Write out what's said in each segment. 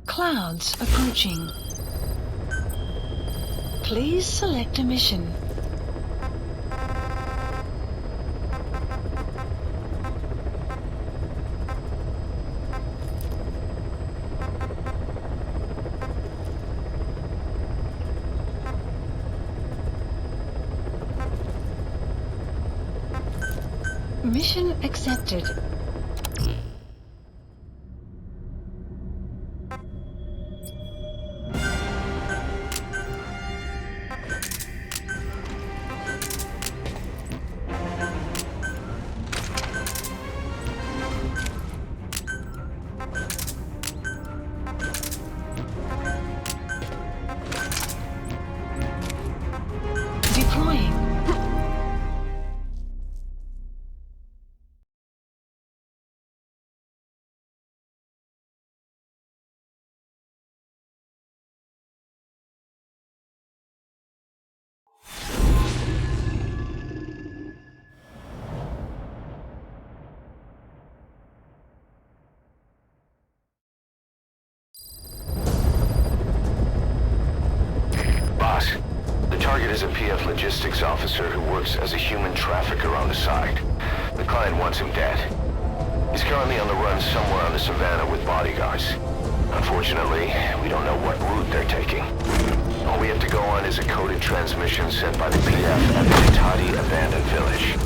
Clouds approaching. Please select a mission. Mission accepted. Deploying. Boss, the target is a PF logistics officer who works as a human trafficker on the side. The client wants him dead. He's currently on the run somewhere on the savannah with bodyguards. Unfortunately, we don't know what route they're taking. All we have to go on is a coded transmission sent by the PF at the Ditati abandoned village.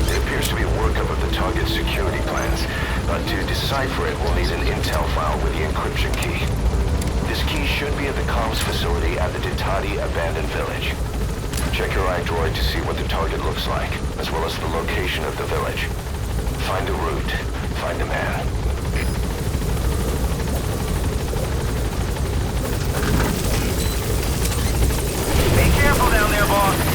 It appears to be a workup of the target's security plans, but to decipher it, we'll need an intel file with the encryption key. This key should be at the comms facility at the Ditati abandoned village. Check your iDroid to see what the target looks like, as well as the location of the village. Find a route. Find a man. Be careful down there, boss.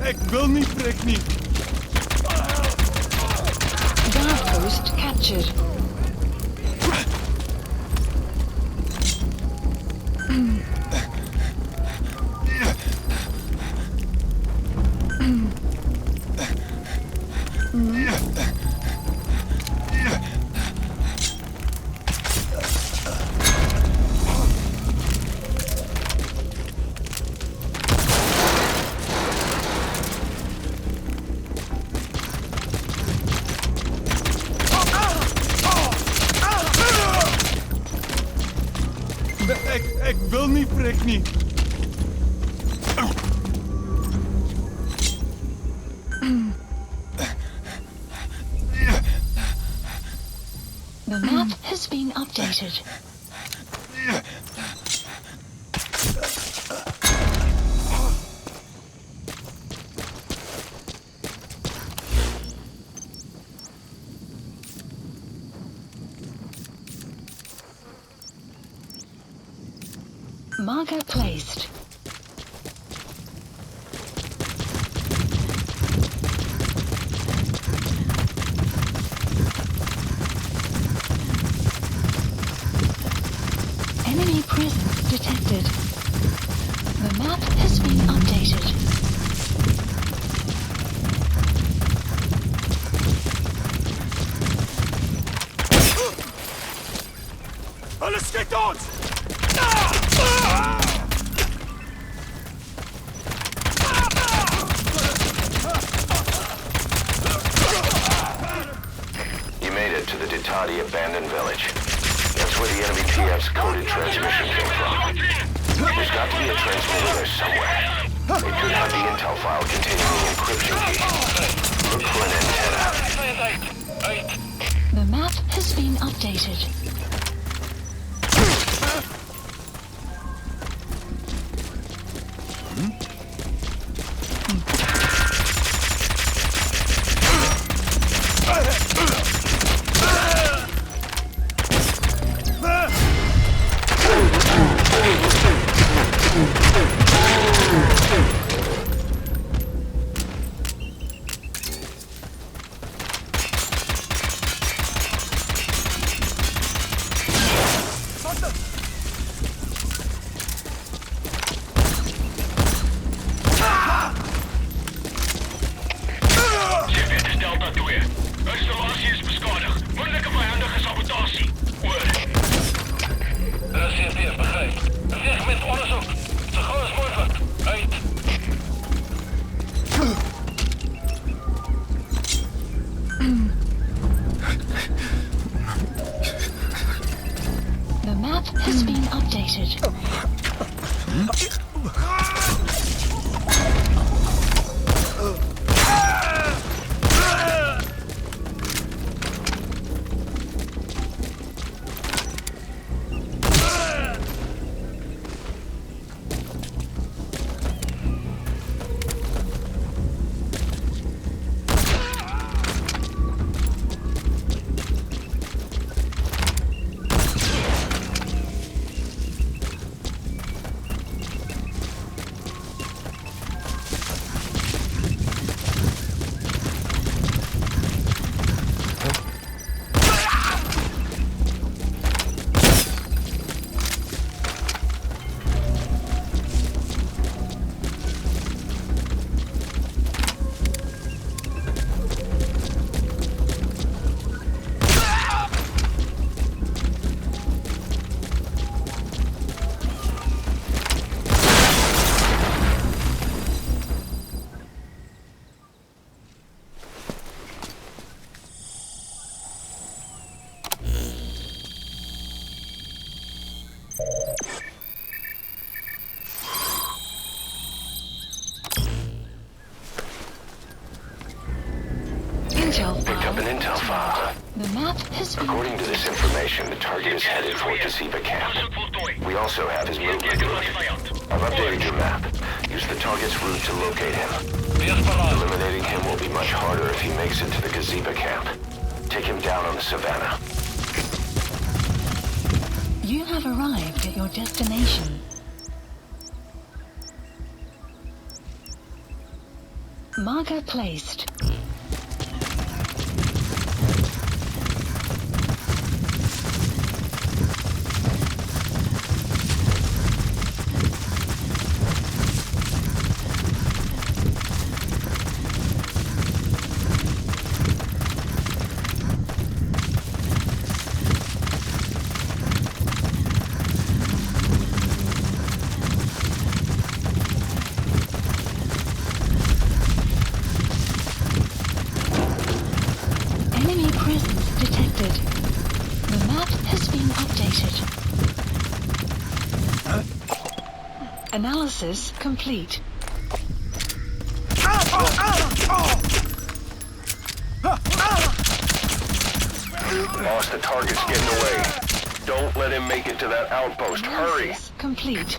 Ik wil niet, Rick, niet. Guard post captured. Ik wil niet, Rick, niet. The map has been updated. Marker placed. Enemy presence detected. The map has been updated. Alles steekt ons! You made it to the Ditati abandoned village. That's where the enemy PF's coded transmission came from. There's got to be a transmitter there somewhere. It could have the intel file containing the encryption key. Look for an antenna. The map has been updated. map has been updated. Intel Picked up file. an intel file. The map has been According to this information, the target is headed for Gaziba camp. We also have his movement route. I've updated your map. Use the target's route to locate him. Eliminating him will be much harder if he makes it to the Gaziba camp. Take him down on the savannah. You have arrived at your destination. Marker placed. Enemy presence detected. The map has been updated. Analysis complete. Boss, the target's getting away. Don't let him make it to that outpost. Hurry! Analysis complete.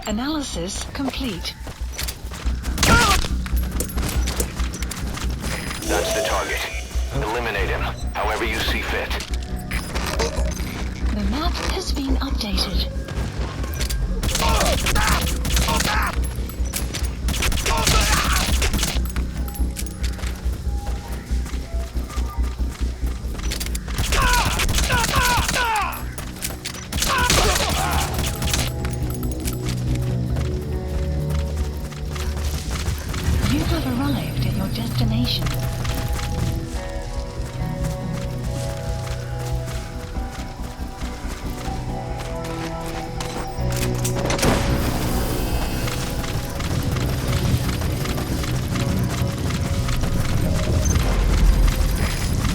Analysis complete. That's the target. Eliminate him, however you see fit. The map has been updated. You have arrived at your destination.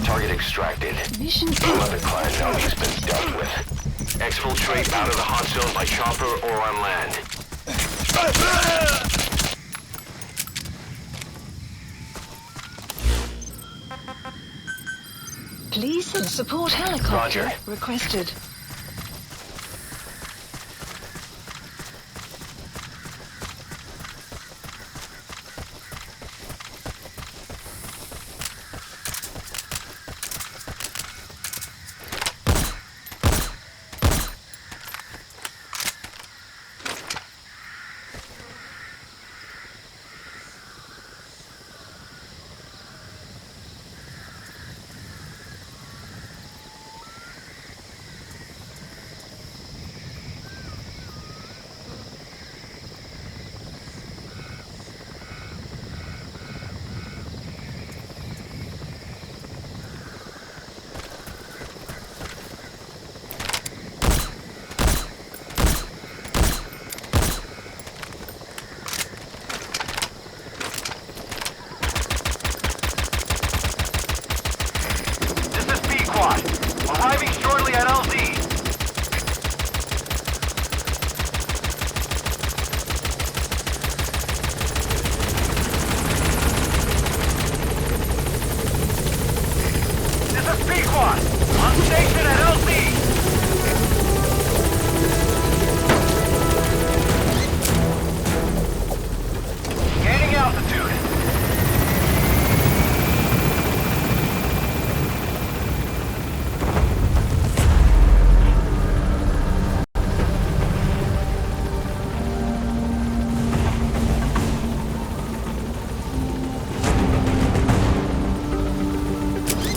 Target extracted. Mission Don't let the client know he's been dealt with. Exfiltrate out of the hot zone by chopper or on land. Police and support helicopter Roger. requested.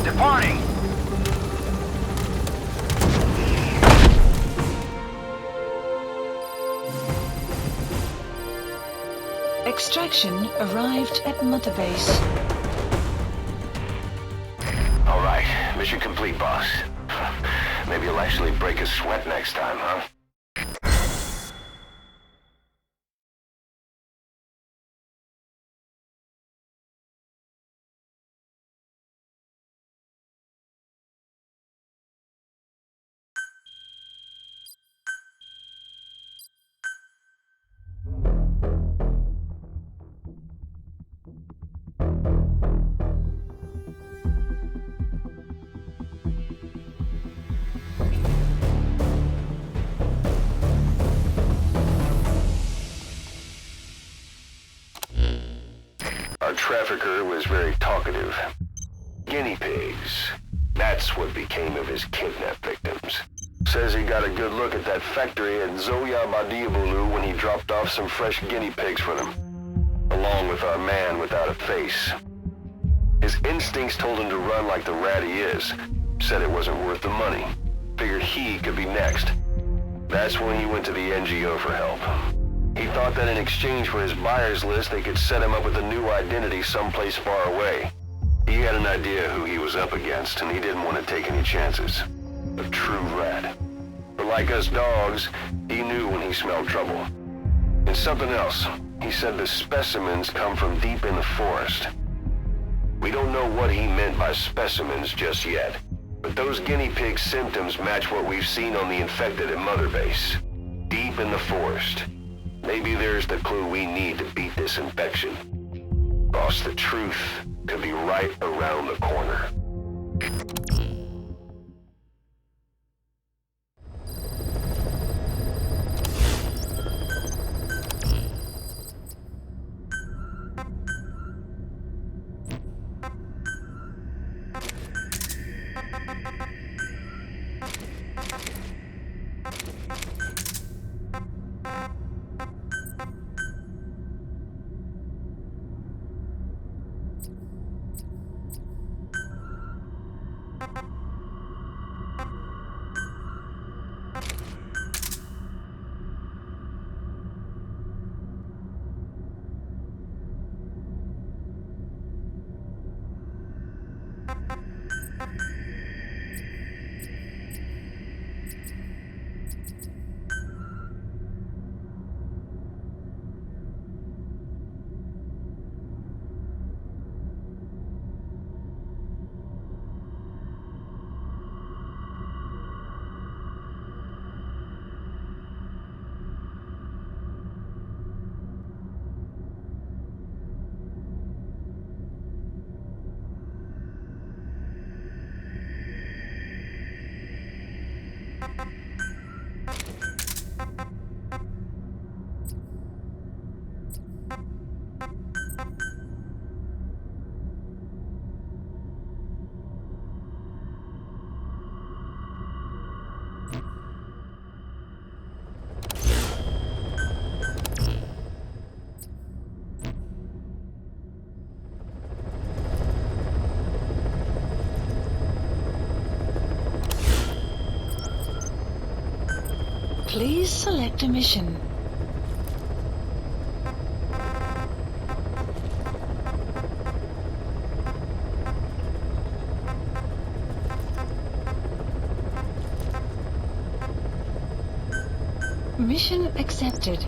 Departing! Extraction arrived at Mother Base. All right, mission complete, boss. Maybe you'll actually break a sweat next time, huh? Our trafficker was very talkative. Guinea pigs. That's what became of his kidnapped victims. Says he got a good look at that factory at Zoya Badiabulu when he dropped off some fresh guinea pigs for them, along with our man without a face. His instincts told him to run like the rat he is. Said it wasn't worth the money. Figured he could be next. That's when he went to the NGO for help. He thought that in exchange for his buyer's list, they could set him up with a new identity someplace far away. He had an idea who he was up against, and he didn't want to take any chances. A true rat. But like us dogs, he knew when he smelled trouble. And something else. He said the specimens come from deep in the forest. We don't know what he meant by specimens just yet, but those guinea pig symptoms match what we've seen on the infected at Mother Base. Deep in the forest. Maybe there's the clue we need to beat this infection. Boss, the truth could be right around the corner. Please select a mission. Mission accepted.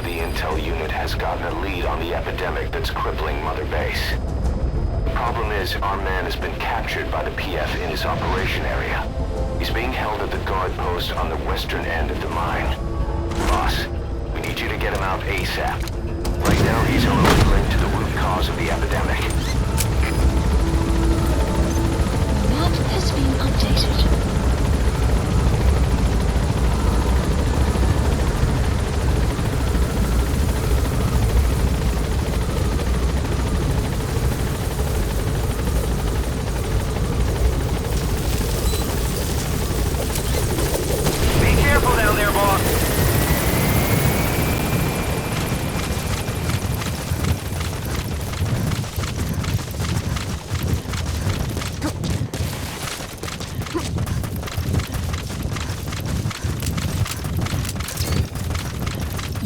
of the intel unit has gotten a lead on the epidemic that's crippling Mother Base. The problem is, our man has been captured by the PF in his operation area. He's being held at the guard post on the western end of the mine. Boss, we need you to get him out ASAP. Right now, he's our only link to the root cause of the epidemic. Map has been updated. Be careful down there, boss.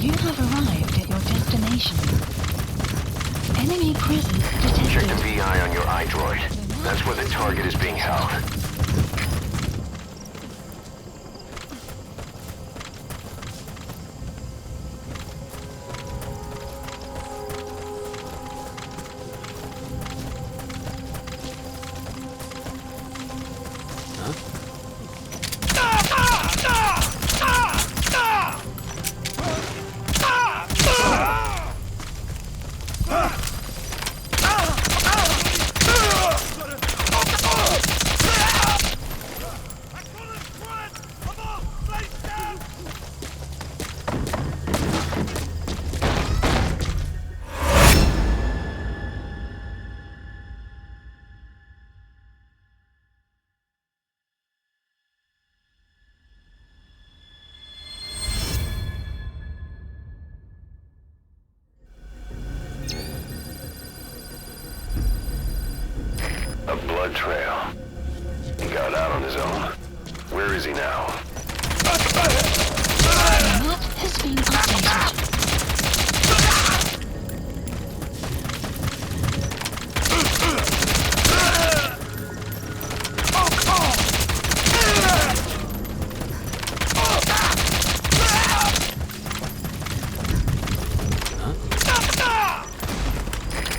You have arrived at your destination. Enemy presence Check the detected. VI on your iDroid. That's where the target is being held. A blood trail. He got out on his own. Where is he now? The map has been updated.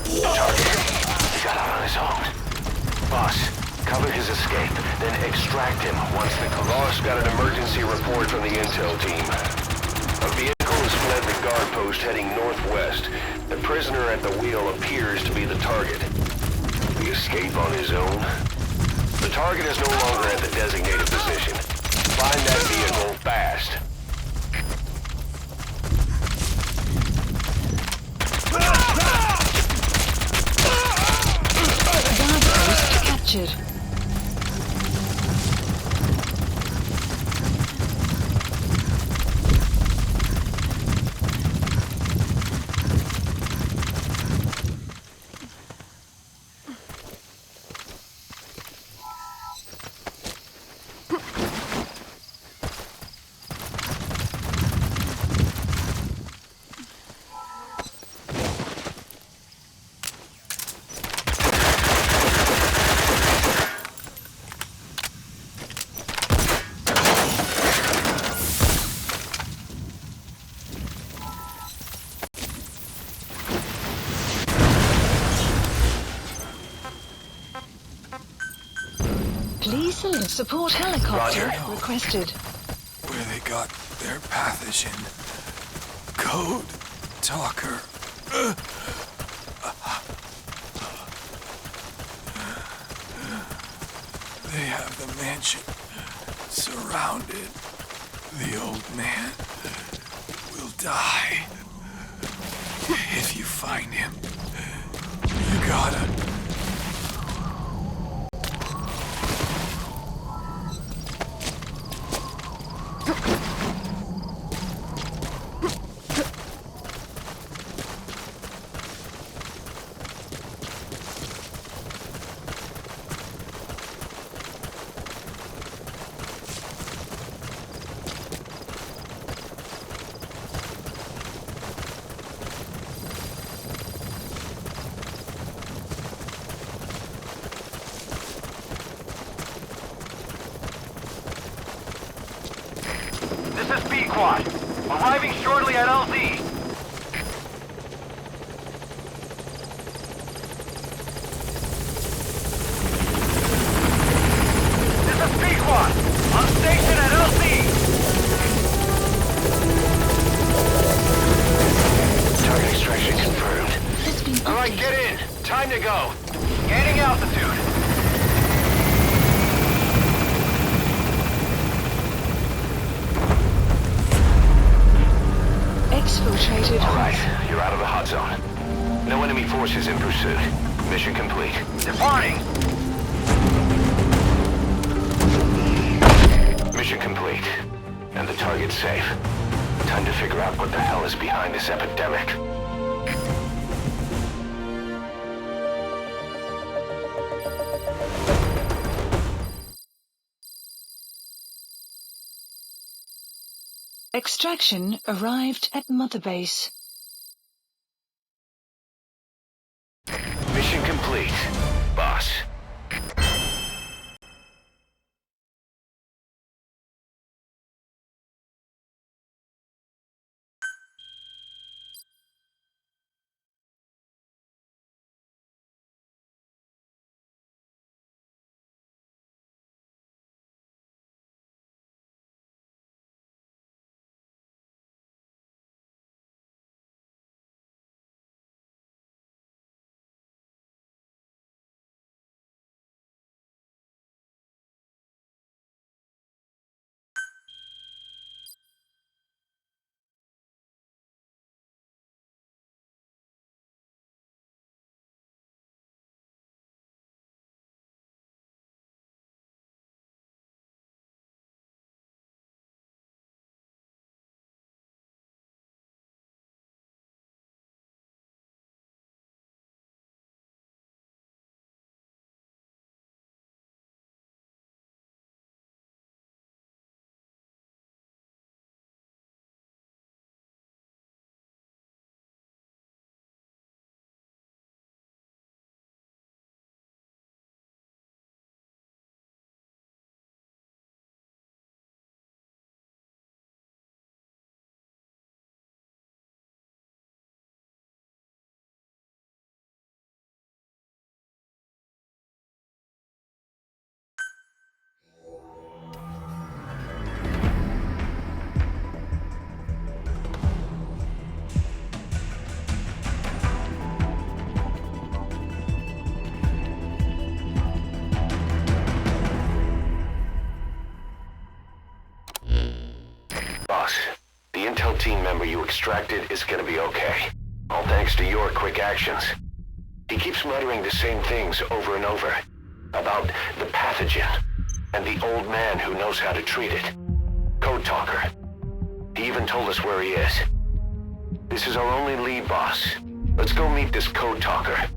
He got out on his own. Boss, cover his escape, then extract him once the boss got an emergency report from the intel team. A vehicle has fled the guard post heading northwest. The prisoner at the wheel appears to be the target. The escape on his own? The target is no longer at the designated position. Find that vehicle fast. Guard post captured. Please select support helicopter Roger. requested. Where they got their pathogen. Code Talker. They have the mansion surrounded. The old man will die. If you find him, you gotta... This is B-Quad. Arriving shortly at LZ. You're out of the hot zone. No enemy forces in pursuit. Mission complete. Departing! Mission complete. And the target's safe. Time to figure out what the hell is behind this epidemic. Extraction arrived at Mother Base. Mission complete, boss. Boss, the intel team member you extracted is gonna be okay. All thanks to your quick actions. He keeps muttering the same things over and over. About the pathogen, and the old man who knows how to treat it. Code Talker. He even told us where he is. This is our only lead, boss. Let's go meet this Code Talker.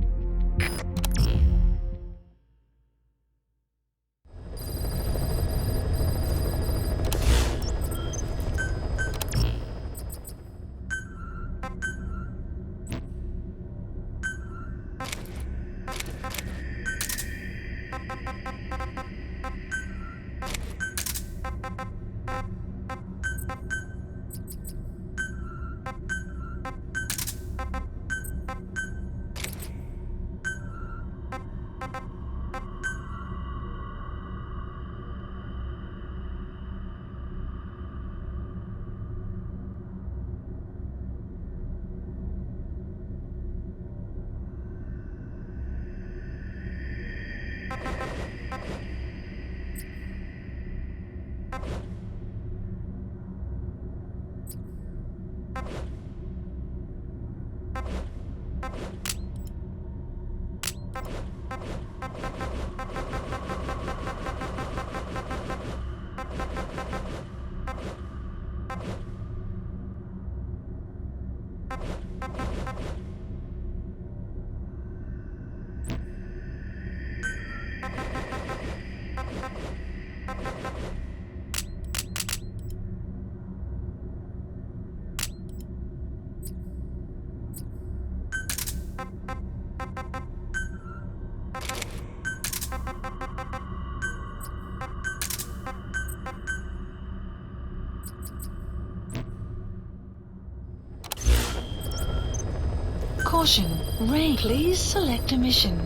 Caution, rain. Please select a mission.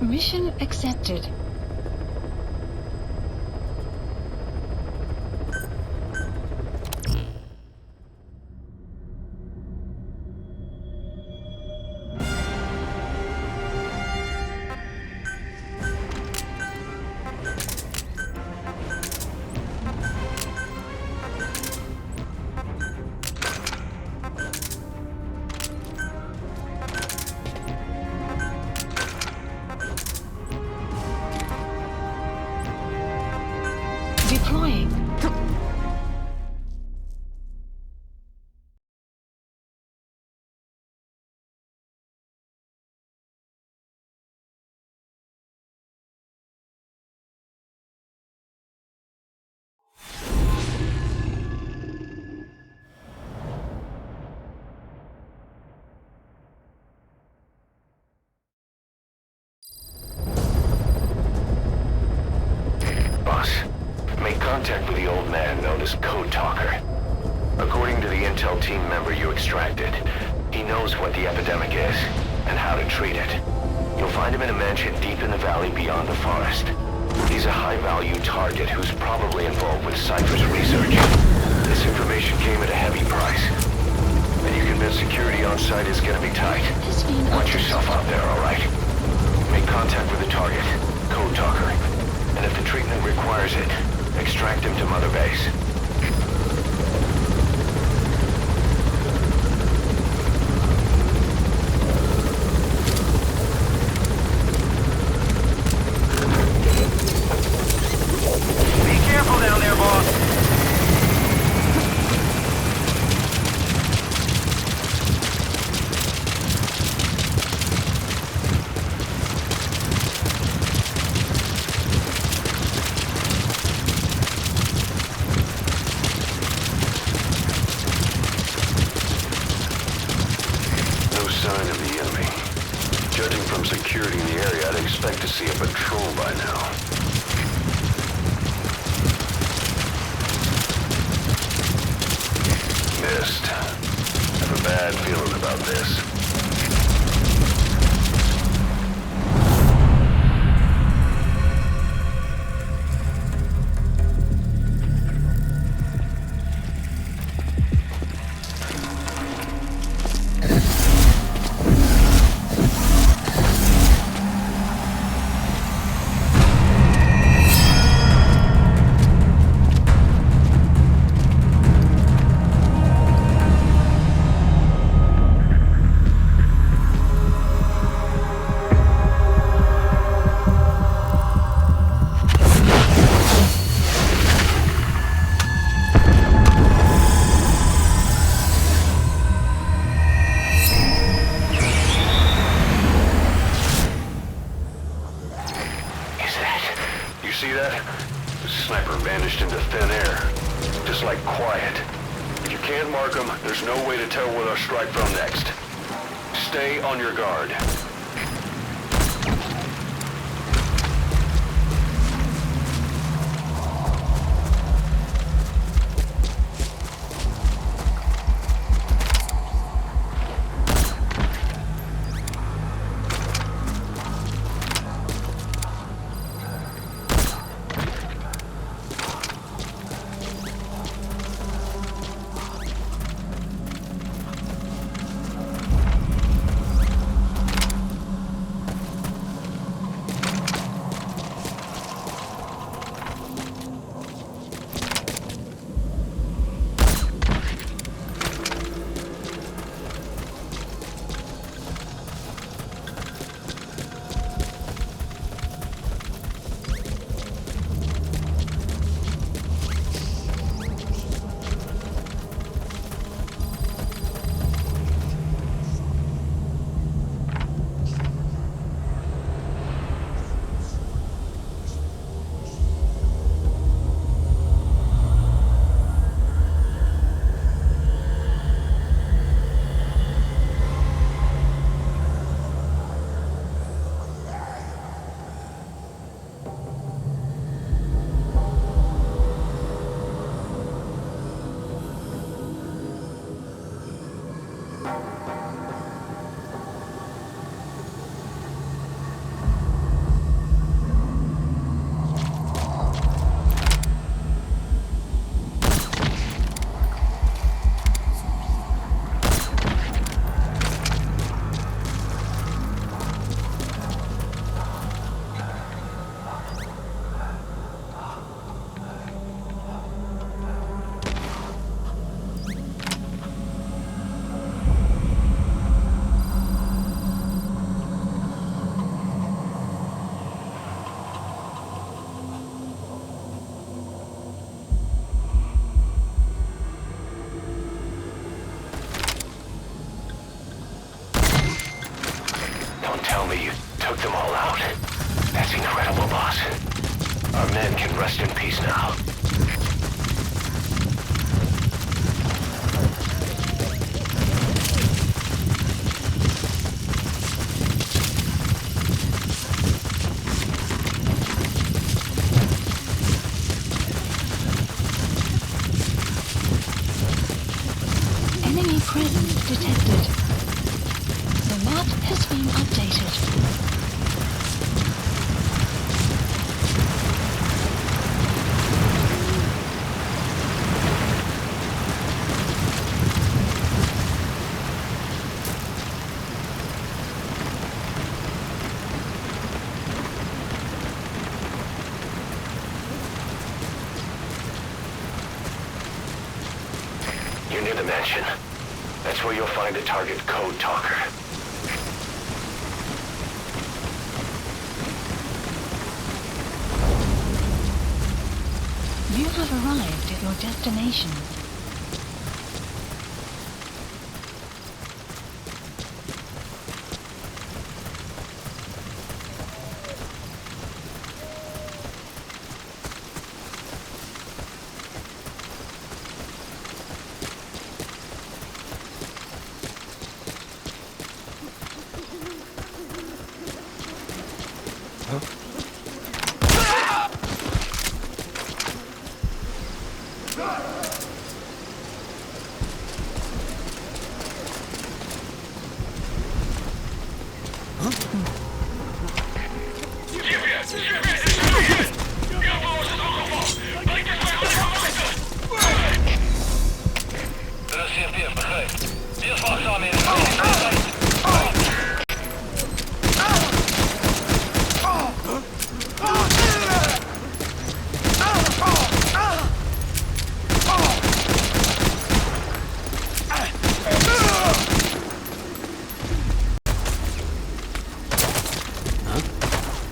Mission accepted. contact with the old man known as Code Talker. According to the intel team member you extracted, he knows what the epidemic is and how to treat it. You'll find him in a mansion deep in the valley beyond the forest. He's a high-value target who's probably involved with Cypher's research. This information came at a heavy price. And you convinced security on site is gonna be tight. Watch yourself out there, alright? Make contact with the target, Code Talker. And if the treatment requires it, extract him to Mother Base. Be careful down there, boss. No sign of the enemy. Judging from security in the area, I'd expect to see a patrol by now. Missed. I have a bad feeling about this. See that? The sniper vanished into thin air. Just like quiet. If you can't mark them, there's no way to tell where they'll strike from next. Stay on your guard. Tell me you took them all out. That's incredible, boss. Our men can rest in peace now. You're near the mansion. That's where you'll find the target Code Talker. You have arrived at your destination.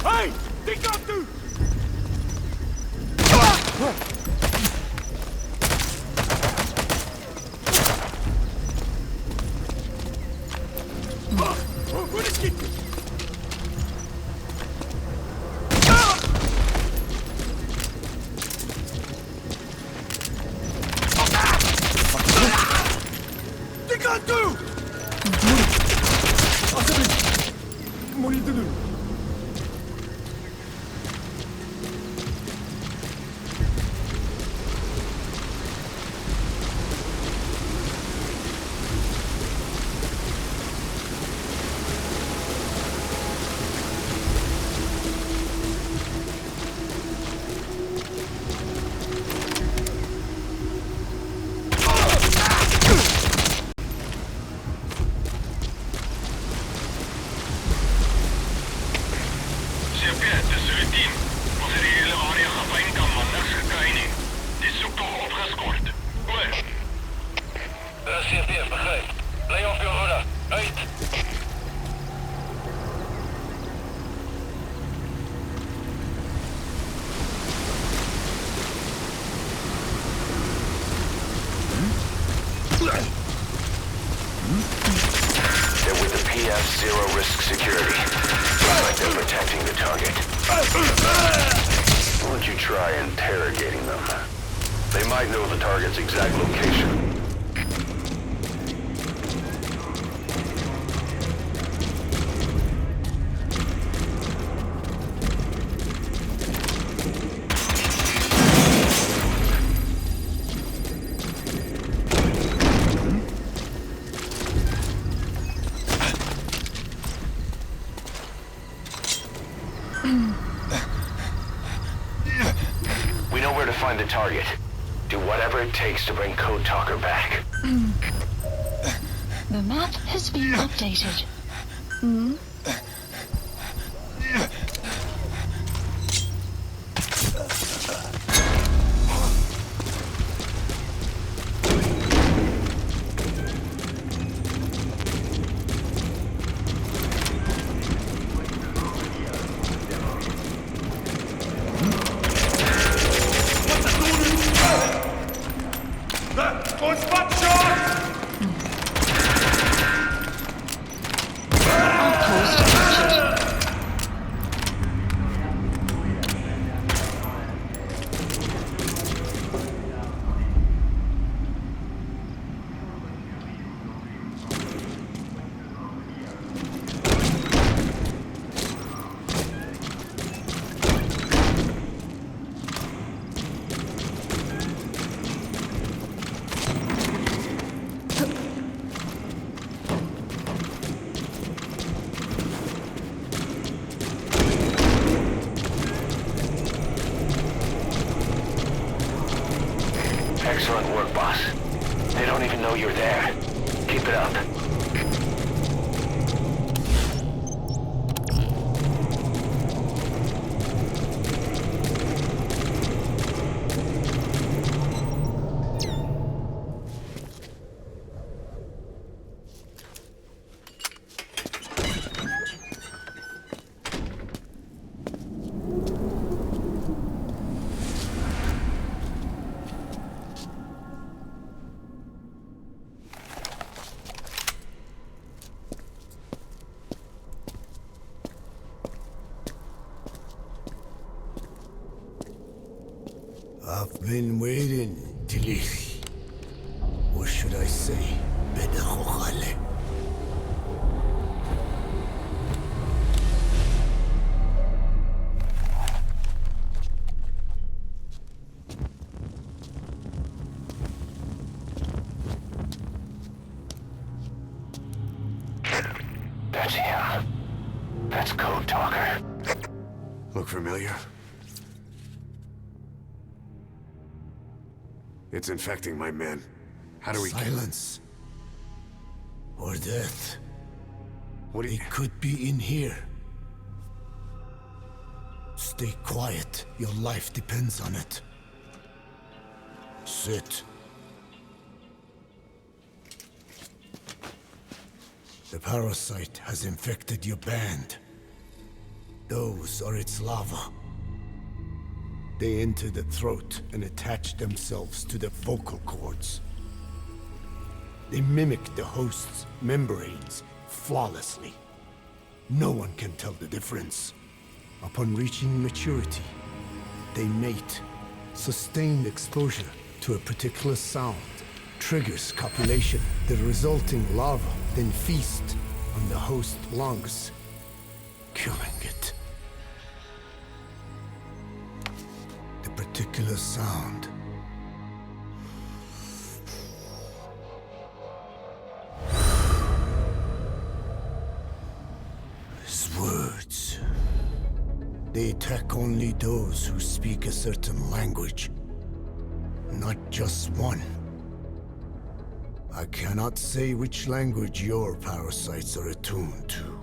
Hey! Dig up, dude! Вылезки! Dig up, dude! 머리들을 CP, begrijp. Lay off your rudder. Uit. They're with the PF Zero Risk Security. Like they're protecting the target. Why don't you try interrogating them? They might know the target's exact location. We know where to find the target. Do whatever it takes to bring Code Talker back. The map has been updated. Outpost captured. Excellent work, boss. They don't even know you're there. Keep it up. I've been waiting, Tilich. Or should I say, Bedachochale. That's him. That's Code Talker. Look familiar? It's infecting my men. How do we... Silence. Or death. What do you... It could be in here. Stay quiet. Your life depends on it. Sit. The parasite has infected your band. Those are its larvae. They enter the throat and attach themselves to the vocal cords. They mimic the host's membranes flawlessly. No one can tell the difference. Upon reaching maturity, they mate. Sustained exposure to a particular sound triggers copulation. The resulting larva then feast on the host lungs, killing it. The particular sound is words. They attack only those who speak a certain language, not just one. I cannot say which language your parasites are attuned to.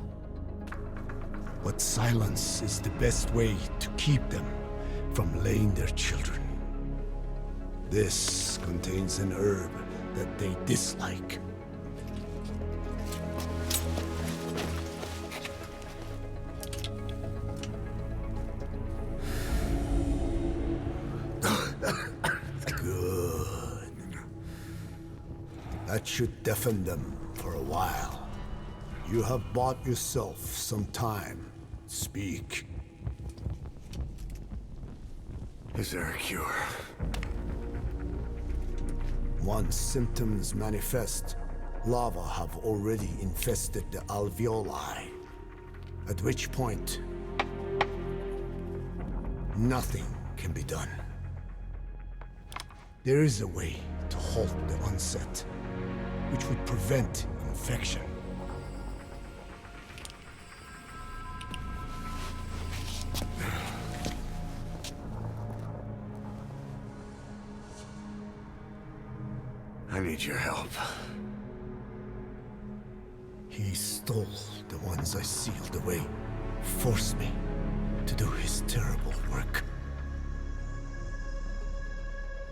But silence is the best way to keep them from laying their children. This contains an herb that they dislike. Good. That should deafen them for a while. You have bought yourself some time. Speak. Is there a cure? Once symptoms manifest, larvae have already infested the alveoli. At which point, nothing can be done. There is a way to halt the onset, which would prevent infection. I need your help. He stole the ones I sealed away, forced me to do his terrible work.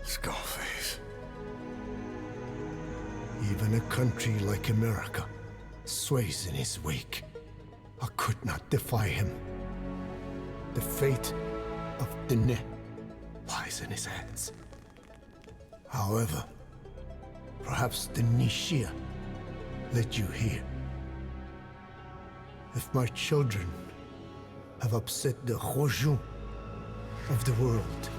Skullface. Even a country like America sways in his wake. I could not defy him. The fate of Dine lies in his hands. However, perhaps the Nishia led you here. If my children have upset the Rojun of the world,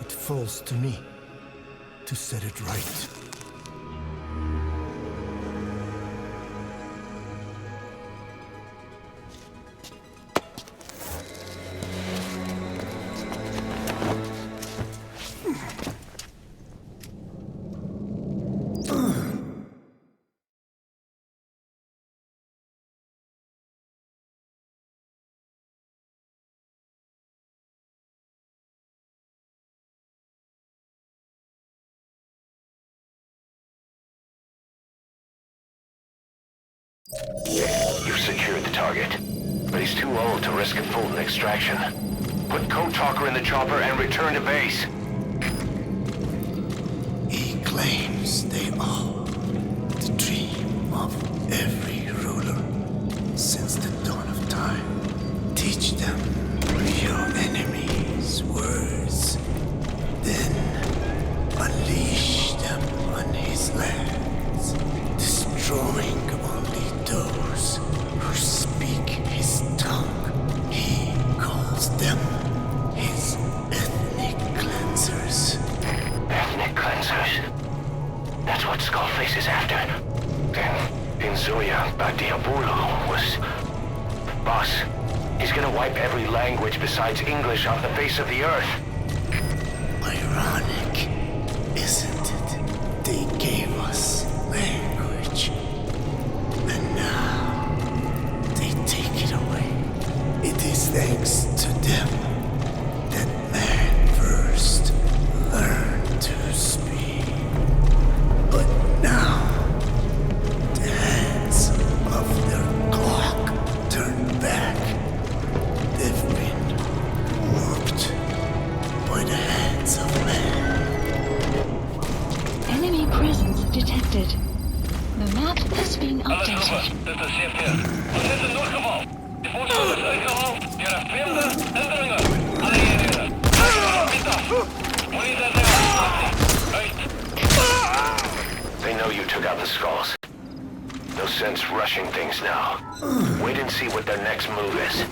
it falls to me to set it right. You've secured the target, but he's too old to risk a Fulton extraction. Put Code Talker in the chopper and return to base. He claims they are the dream of every ruler since the dawn of time. Teach them your enemies' words, then unleash them on his lands, destroying only those who speak his tongue. He calls them his ethnic wipe every language besides English off the face of the earth. Ironic, isn't it? They gave us language, and now they take it away. It is thanks to them that man first learned to speak. But now, the hands of their clock turned back. They've been warped by the hands of man. Enemy presence detected. The map has been Alles updated. goed, dit is CP. We zitten in noodgeval. De voorstel is uitgehaald door vreemde indringer. Alle eenheden. Piet af. Monitor zijn uit. They know you took out the skulls. No sense rushing things now. Wait and see what their next move is.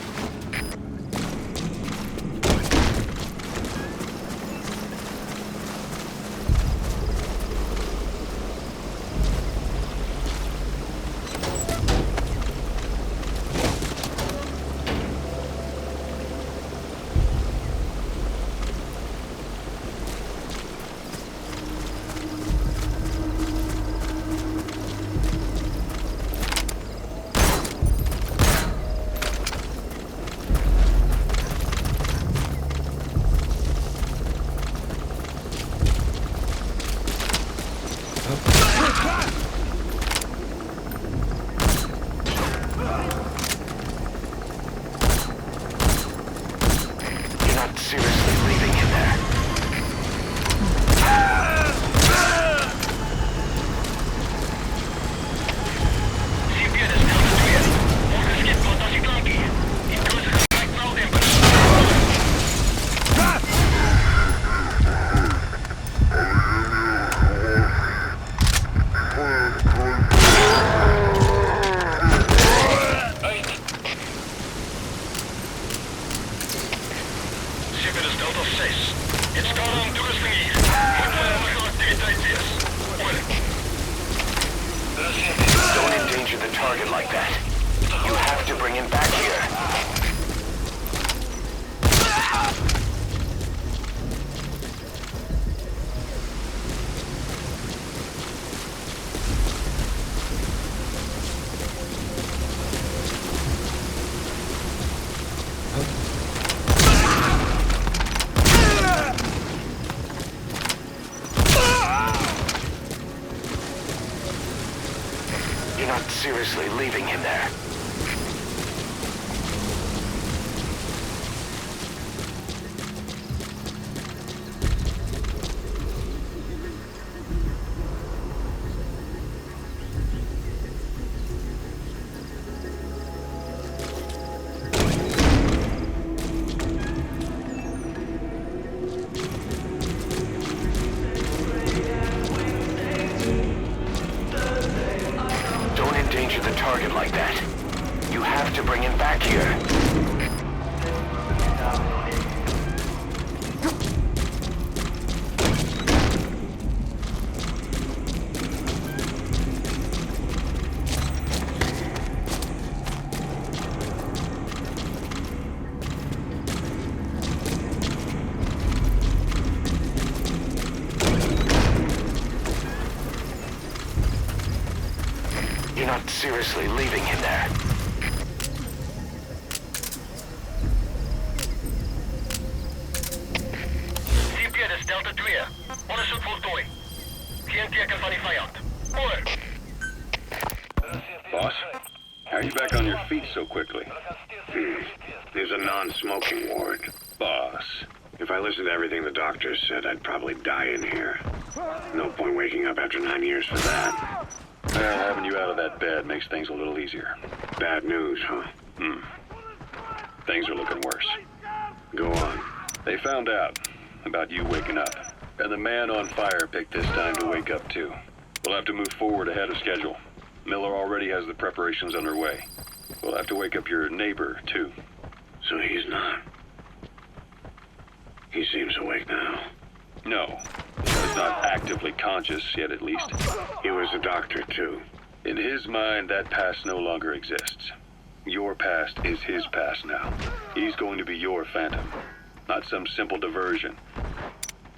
You're not seriously leaving him there. Don't endanger the target like that. You have to bring him back here. You're not seriously leaving him there. Don't endanger the target like that. You have to bring him back here. You're not seriously leaving him there. CP is Delta 2. Onderzoek voltooid. Geen teken van die vijand. Over. Boss, how are you back on your feet so quickly? There's a non-smoking ward. Boss, If I listened to everything the doctors said, I'd probably die in here. No point waking up after 9 years for that. well, having you out of that bed makes things a little easier. Bad news, huh? Things are looking worse. Go on. They found out about you waking up, and the man on fire picked this time to wake up too. We'll have to move forward ahead of schedule. Miller already has the preparations underway. We'll have to wake up your neighbor too. So he's not. He seems awake now. No, he's not actively conscious yet at least. He was a doctor, too. In his mind, that past no longer exists. Your past is his past now. He's going to be your phantom, not some simple diversion.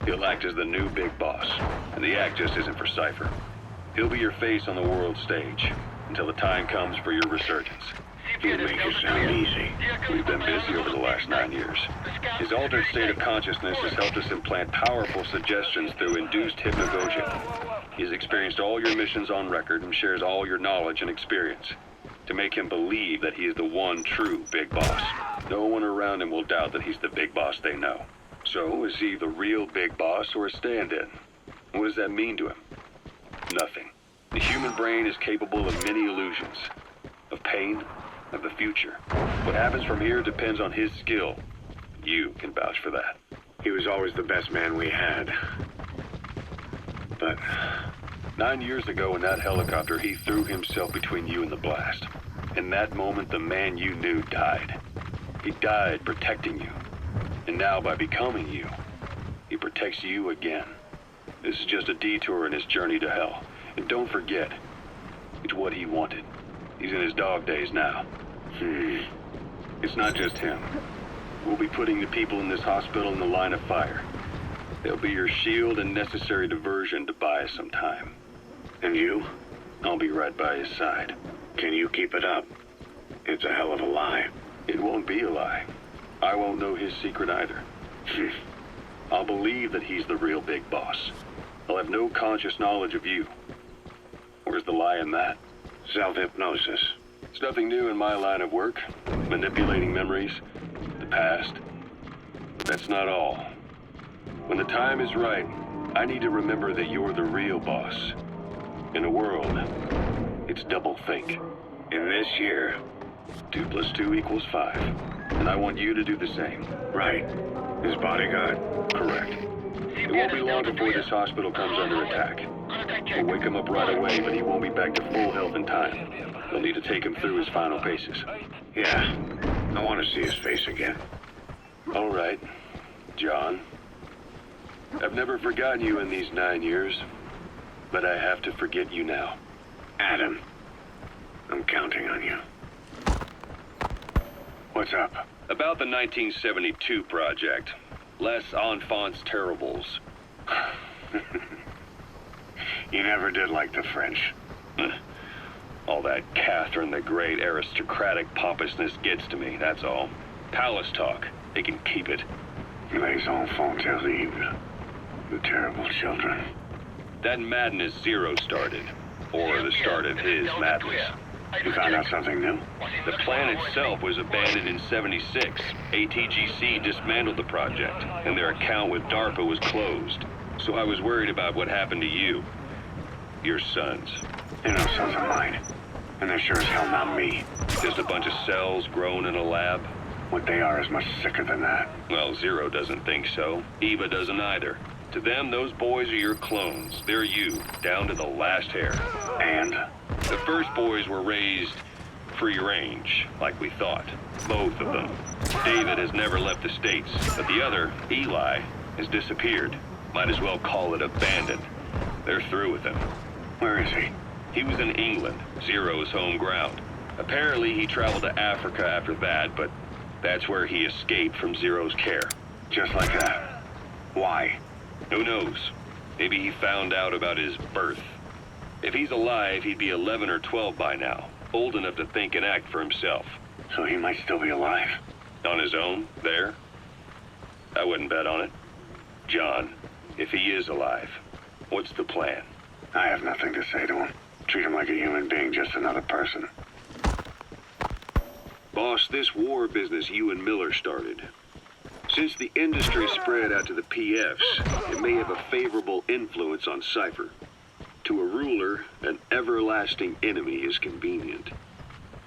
He'll act as the new big boss, and the act just isn't for Cypher. He'll be your face on the world stage until the time comes for your resurgence. You make it sound easy. We've been busy over the last 9 years. His altered state of consciousness has helped us implant powerful suggestions through induced hypnagogia. He's experienced all your missions on record and shares all your knowledge and experience to make him believe that he is the one true big boss. No one around him will doubt that he's the big boss they know. So, is he the real big boss or a stand-in? What does that mean to him? Nothing. The human brain is capable of many illusions. Of pain, of the future. What happens from here depends on his skill. You can vouch for that. He was always the best man we had. But 9 years ago in that helicopter, he threw himself between you and the blast. In that moment, the man you knew died. He died protecting you. And now, by becoming you, he protects you again. This is just a detour in his journey to hell. And don't forget, it's what he wanted. He's in his dog days now. It's not just him. We'll be putting the people in this hospital in the line of fire. They'll be your shield and necessary diversion to buy us some time. And you? I'll be right by his side. Can you keep it up? It's a hell of a lie. It won't be a lie. I won't know his secret either. I'll believe that he's the real big boss. I'll have no conscious knowledge of you. Where's the lie in that? Self-hypnosis. It's nothing new in my line of work. Manipulating memories, the past. But that's not all. When the time is right, I need to remember that you're the real boss. In a world, it's double think. In this year. 2 + 2 = 5. And I want you to do the same. Right. His bodyguard. Correct. It won't be long before this hospital comes under attack. We'll wake him up right away, but he won't be back to full health in time. We'll need to take him through his final paces. Yeah. I want to see his face again. All right, John. I've never forgotten you in these 9 years, but I have to forget you now. Adam. I'm counting on you. What's up? About the 1972 project. Les Enfants Terribles. You never did like the French. All that Catherine the Great aristocratic pompousness gets to me, that's all. Palace talk. They can keep it. Les enfants terribles. The terrible children. That madness Zero started. Or the start of his madness. You found out something new? The plan itself was abandoned in '76. ATGC dismantled the project, and their account with DARPA was closed. So I was worried about what happened to you. Your sons. They're no sons of mine. And they're sure as hell not me. Just a bunch of cells grown in a lab? What they are is much sicker than that. Well, Zero doesn't think so. Eva doesn't either. To them, those boys are your clones. They're you, down to the last hair. And? The first boys were raised free range, like we thought. Both of them. David has never left the States, but the other, Eli, has disappeared. Might as well call it abandoned. They're through with him. Where is he? He was in England, Zero's home ground. Apparently he traveled to Africa after that, but that's where he escaped from Zero's care. Just like that. Why? Who knows? Maybe he found out about his birth. If he's alive, he'd be 11 or 12 by now. Old enough to think and act for himself. So he might still be alive. On his own, there? I wouldn't bet on it. John, if he is alive, what's the plan? I have nothing to say to him. Treat him like a human being, just another person. Boss, this war business you and Miller started. Since the industry spread out to the PFs, it may have a favorable influence on Cypher. To a ruler, an everlasting enemy is convenient.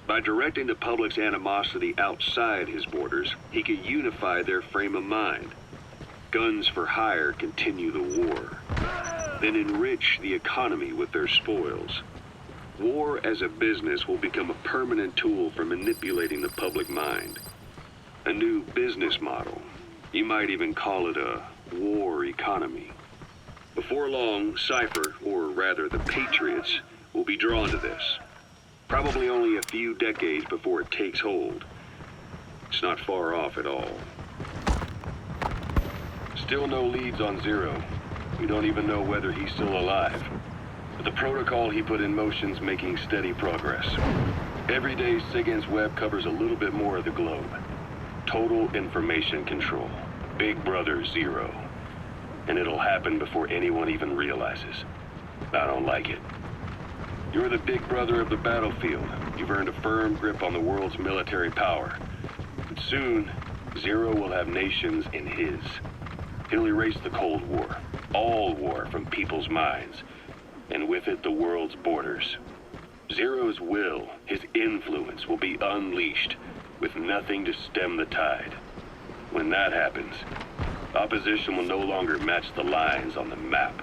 By directing the public's animosity outside his borders, he could unify their frame of mind. Guns for hire continue the war. Then enrich the economy with their spoils. War as a business will become a permanent tool for manipulating the public mind. A new business model. You might even call it a war economy. Before long, Cypher, or rather the Patriots, will be drawn to this. Probably only a few decades before it takes hold. It's not far off at all. Still no leads on Zero. We don't even know whether he's still alive. But the protocol he put in motion's making steady progress. Every day, SIGINT's web covers a little bit more of the globe. Total information control. Big Brother Zero. And it'll happen before anyone even realizes. I don't like it. You're the big brother of the battlefield. You've earned a firm grip on the world's military power. But soon, Zero will have nations in his. He'll erase the Cold War, all war from people's minds, and with it the world's borders. Zero's will, his influence, will be unleashed, with nothing to stem the tide. When that happens, opposition will no longer match the lines on the map.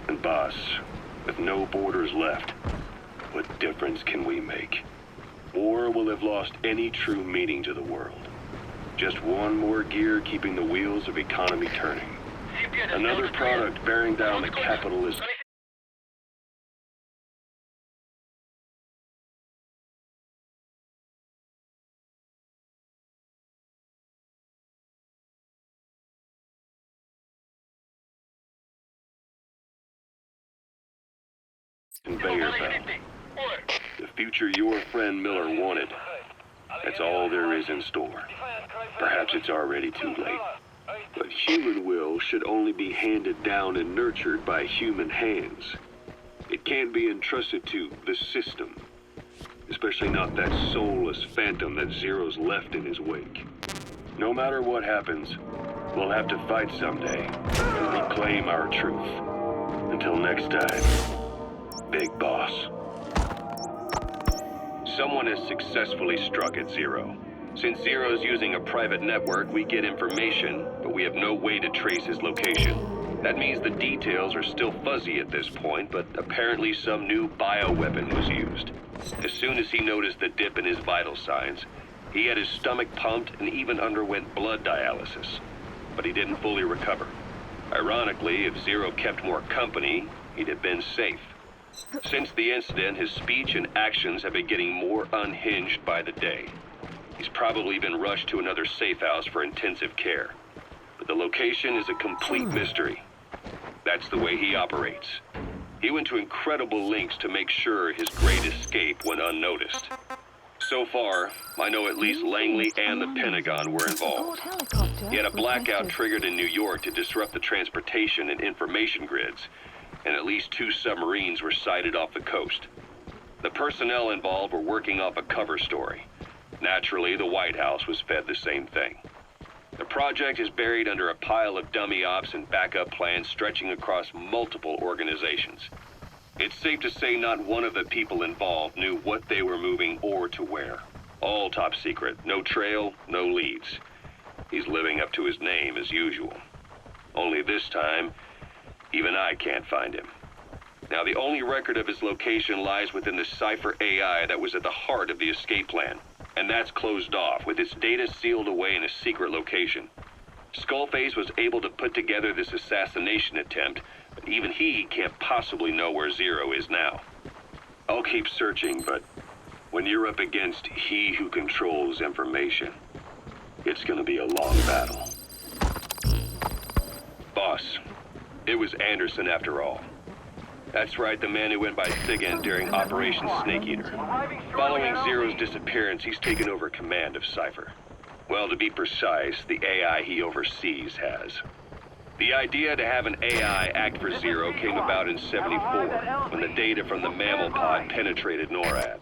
And boss, with no borders left, what difference can we make? War will have lost any true meaning to the world. Just one more gear keeping the wheels of economy turning. Another product bearing down the capitalist conveyor belt. The future your friend Miller wanted. That's all there is in store. Perhaps it's already too late. But human will should only be handed down and nurtured by human hands. It can't be entrusted to the system. Especially not that soulless phantom that Zero's left in his wake. No matter what happens, we'll have to fight someday and reclaim our truth. Until next time, Big Boss. Someone has successfully struck at Zero. Since Zero's using a private network, we get information, but we have no way to trace his location. That means the details are still fuzzy at this point, but apparently some new bioweapon was used. As soon as he noticed the dip in his vital signs, he had his stomach pumped and even underwent blood dialysis. But he didn't fully recover. Ironically, if Zero kept more company, he'd have been safe. Since the incident, his speech and actions have been getting more unhinged by the day. He's probably been rushed to another safe house for intensive care. But the location is a complete mystery. That's the way he operates. He went to incredible lengths to make sure his great escape went unnoticed. So far, I know at least Langley and the Pentagon were involved. He had a blackout triggered in New York to disrupt the transportation and information grids, and at least 2 submarines were sighted off the coast. The personnel involved were working off a cover story. Naturally, the White House was fed the same thing. The project is buried under a pile of dummy ops and backup plans stretching across multiple organizations. It's safe to say not one of the people involved knew what they were moving or to where. All top secret, no trail, no leads. He's living up to his name as usual. Only this time, even I can't find him. Now, the only record of his location lies within the Cypher AI that was at the heart of the escape plan. And that's closed off, with its data sealed away in a secret location. Skullface was able to put together this assassination attempt, but even he can't possibly know where Zero is now. I'll keep searching, but when you're up against he who controls information, it's gonna be a long battle. Boss, it was Anderson after all. That's right, the man who went by SIGINT during Operation Snake Eater. Following Zero's disappearance, he's taken over command of Cypher. Well, to be precise, the AI he oversees has. The idea to have an AI act for Zero came about in '74, when the data from the mammal pod penetrated NORAD.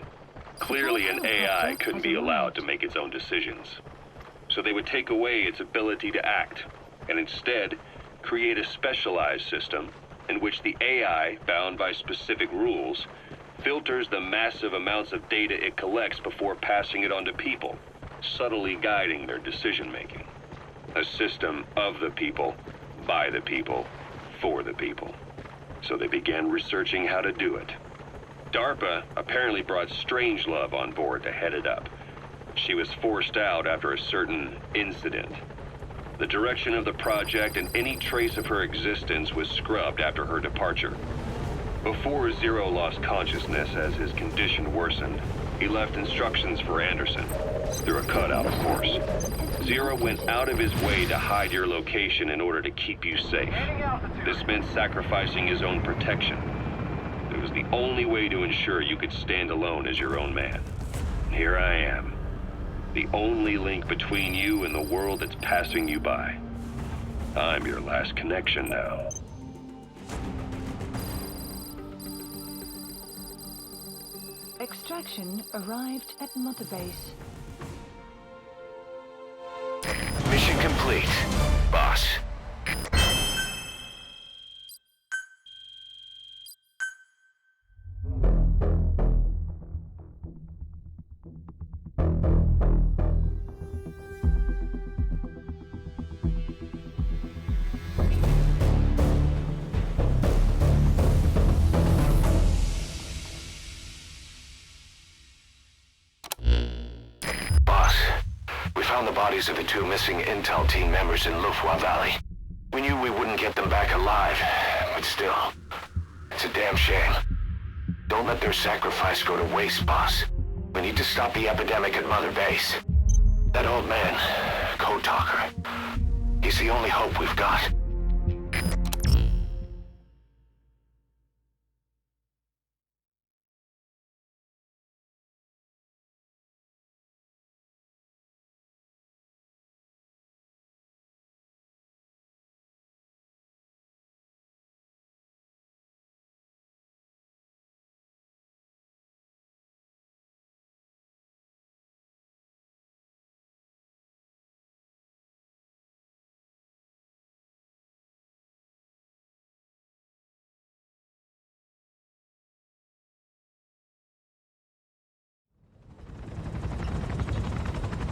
Clearly, an AI couldn't be allowed to make its own decisions. So they would take away its ability to act, and instead, create a specialized system in which the AI, bound by specific rules, filters the massive amounts of data it collects before passing it on to people, subtly guiding their decision-making. A system of the people, by the people, for the people. So they began researching how to do it. DARPA apparently brought Strangelove on board to head it up. She was forced out after a certain incident. The direction of the project and any trace of her existence was scrubbed after her departure. Before Zero lost consciousness as his condition worsened, he left instructions for Anderson. Through a cutout, of course. Zero went out of his way to hide your location in order to keep you safe. This meant sacrificing his own protection. It was the only way to ensure you could stand alone as your own man. And here I am. The only link between you and the world that's passing you by. I'm your last connection now. Extraction arrived at Mother Base. Mission complete, boss. The bodies of the two missing Intel team members in Lufwa Valley. We knew we wouldn't get them back alive, but still, it's a damn shame. Don't let their sacrifice go to waste, boss. We need to stop the epidemic at Mother Base. That old man, Code Talker, he's the only hope we've got.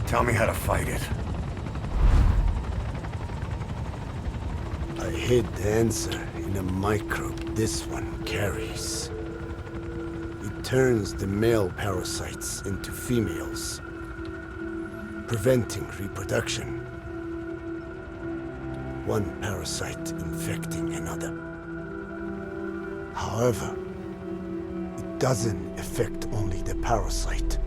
Tell me how to fight it. I hid the answer in a microbe this one carries. It turns the male parasites into females, preventing reproduction. One parasite infecting another. However, it doesn't affect only the parasite.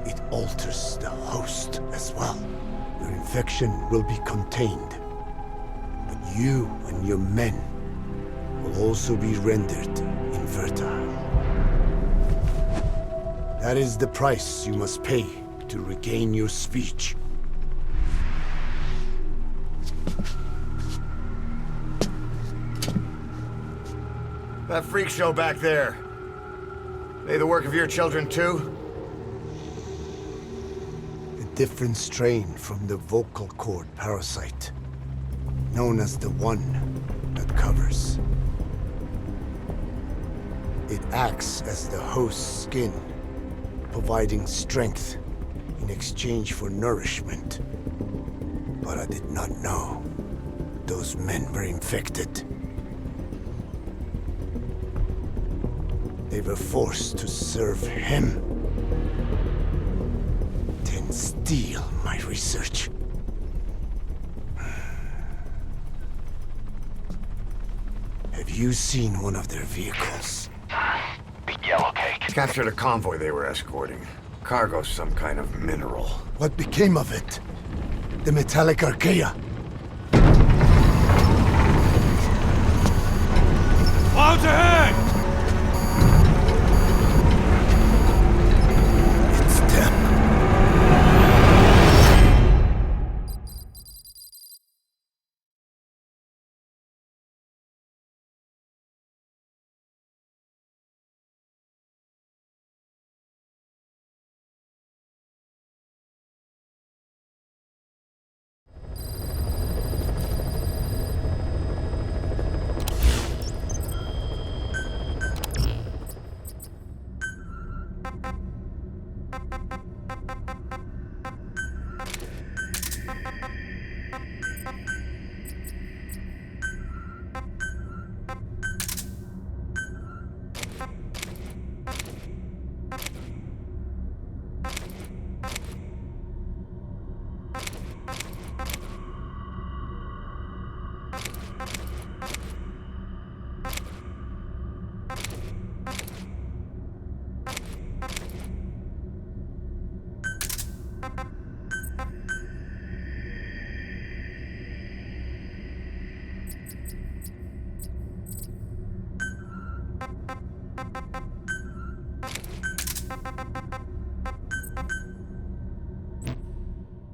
It alters the host as well. Your infection will be contained, but you and your men will also be rendered infertile. That is the price you must pay to regain your speech. That freak show back there. They the work of your children too? Different strain from the vocal cord parasite, known as the one that covers. It acts as the host's skin, providing strength in exchange for nourishment. But I did not know those men were infected. They were forced to serve him. Steal my research. Have you seen one of their vehicles? The yellow cake. Captured a convoy they were escorting. Cargo, some kind of mineral. What became of it? The metallic archaea. Clouds ahead! It's them.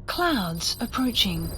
Clouds approaching.